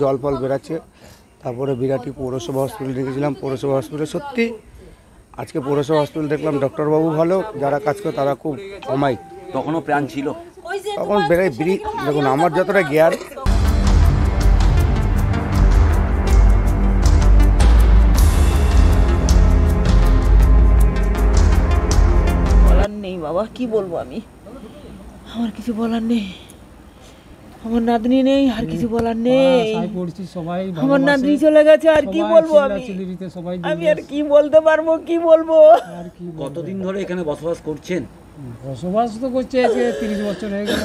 জল ফল বেরাচ্ছে। তারপরে বিরাটি পৌরসভা হসপিটাল দেখেছিলাম, পৌরসভা হসপিটাল সত্যি আজকে পৌরসভা হসপিটাল দেখলাম, ডক্টরবাবু ভালো, যারা কাজ করে তারা খুব অমায়িক। তখনও প্রাণ ছিল, তখন দেখুন আমার যতটা জ্ঞান, বলার নেই বাবা, কি বলবো আমি, আমার কিছু বলার নেই। আমার নাতনি নেই, আর কিছু বলার নেই। আমার নাতনি চলে গেছে, আর কি বলবো আমি, আমি আর কি বলতে পারবো, কি বলবো। কতদিন ধরে এখানে বসবাস করছেন? বসবাস তো করছে 30 বছর হয়ে গেল।